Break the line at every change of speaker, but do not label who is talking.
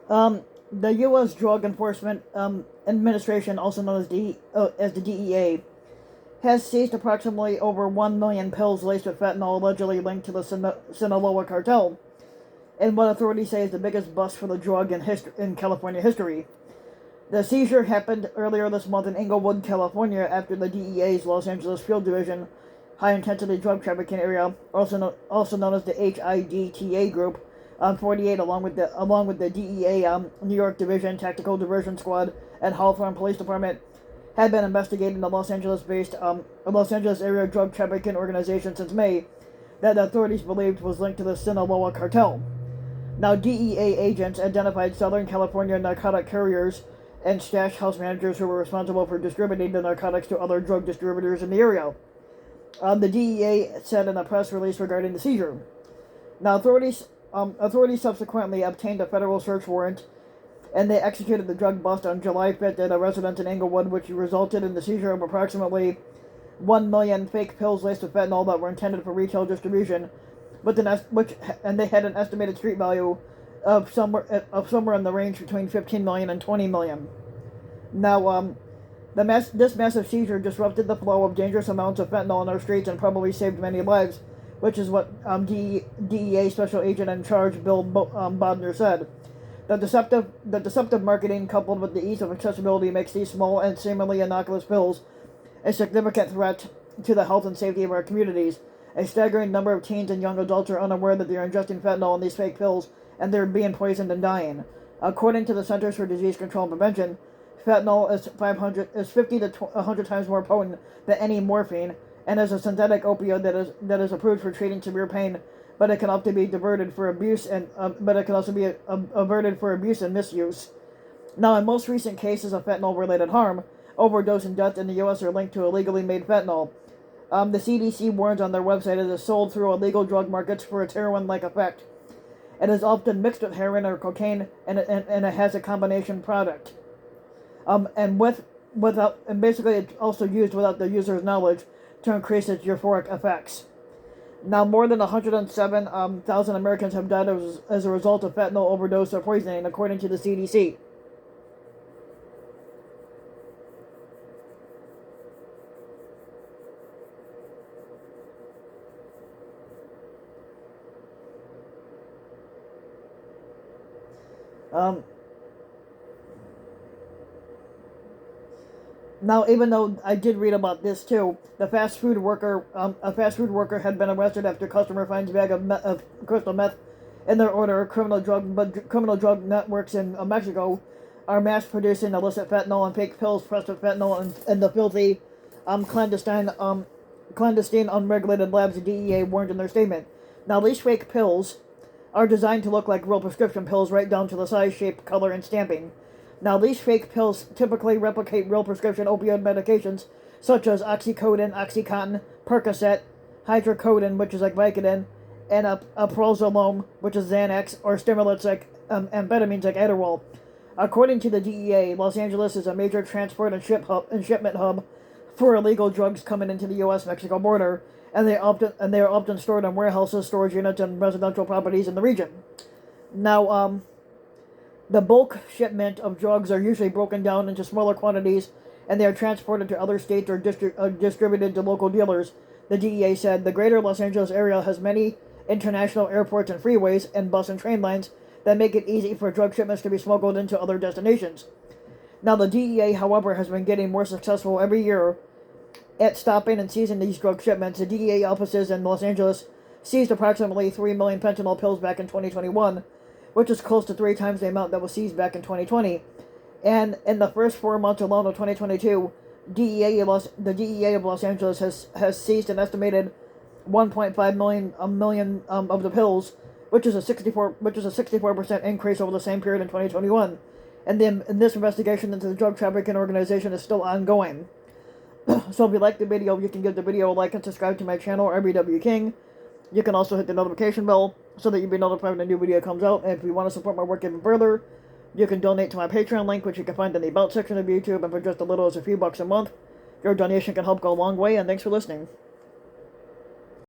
The U.S. Drug Enforcement Administration, also known as the DEA, has seized approximately over 1 million pills laced with fentanyl allegedly linked to the Sinaloa cartel, in what authorities say is the biggest bust for the drug in California history. The seizure happened earlier this month in Inglewood, California, after the DEA's Los Angeles Field Division High Intensity Drug Trafficking Area, also known as the HIDTA Group, 48, along with the DEA New York Division Tactical Diversion Squad and Hawthorne Police Department, had been investigating the Los Angeles area drug trafficking organization since May, that the authorities believed was linked to the Sinaloa cartel. Now, DEA agents identified Southern California narcotic carriers and stash house managers who were responsible for distributing the narcotics to other drug distributors in the area. The DEA said in a press release regarding the seizure. Now, authorities subsequently obtained a federal search warrant, and they executed the drug bust on July 5th at a residence in Inglewood, which resulted in the seizure of approximately 1 million fake pills laced with fentanyl that were intended for retail distribution, and they had an estimated street value of somewhere in the range between 15 million and 20 million. Now, this massive seizure disrupted the flow of dangerous amounts of fentanyl in our streets and probably saved many lives, which is what DEA Special Agent in Charge Bill Bodner said. The deceptive marketing, coupled with the ease of accessibility, makes these small and seemingly innocuous pills a significant threat to the health and safety of our communities. A staggering number of teens and young adults are unaware that they are ingesting fentanyl in these fake pills, and they're being poisoned and dying. According to the Centers for Disease Control and Prevention, fentanyl is 50 to 100 times more potent than any morphine, and is a synthetic opioid that is approved for treating severe pain, but it can often be diverted for abuse but it can also be averted for abuse and misuse. Now, in most recent cases of fentanyl-related harm, overdose and death in the U.S. are linked to illegally made fentanyl. The CDC warns on their website it is sold through illegal drug markets for its heroin-like effect. It is often mixed with heroin or cocaine, and it has a combination product. And basically it's also used without the user's knowledge to increase its euphoric effects. Now, more than 107,000 Americans have died as a result of fentanyl overdose or poisoning, according to the CDC. Now, even though I did read about this too, a fast food worker had been arrested after a customer finds a bag of crystal meth in their order. Criminal drug networks in Mexico are mass producing illicit fentanyl and fake pills pressed with fentanyl in the filthy, clandestine, unregulated labs. The DEA warned in their statement. Now, these fake pills are designed to look like real prescription pills, right down to the size, shape, color, and stamping. Now, these fake pills typically replicate real prescription opioid medications, such as oxycodone, Oxycontin, Percocet, hydrocodone, which is like Vicodin, and aprozolone, which is Xanax, or stimulants like amphetamines like Adderall. According to the DEA, Los Angeles is a major transport and shipment hub for illegal drugs coming into the U.S.-Mexico border, and they are often stored in warehouses, storage units, and residential properties in the region. Now, the bulk shipment of drugs are usually broken down into smaller quantities, and they are transported to other states or distributed to local dealers. The DEA said the greater Los Angeles area has many international airports and freeways and bus and train lines that make it easy for drug shipments to be smuggled into other destinations. Now, the DEA, however, has been getting more successful every year at stopping and seizing these drug shipments. The DEA offices in Los Angeles seized approximately 3 million fentanyl pills back in 2021, which is close to 3 times the amount that was seized back in 2020. And in the first 4 months alone of 2022, the DEA of Los Angeles has seized an estimated 1.5 million of the pills, which is a 64% increase over the same period in 2021. And this investigation into the drug trafficking organization is still ongoing. So if you like the video, you can give the video a like and subscribe to my channel, RBW King. You can also hit the notification bell so that you'll be notified when a new video comes out. And if you want to support my work even further, you can donate to my Patreon link, which you can find in the About section of YouTube, and for just as little as a few bucks a month, your donation can help go a long way, and thanks for listening.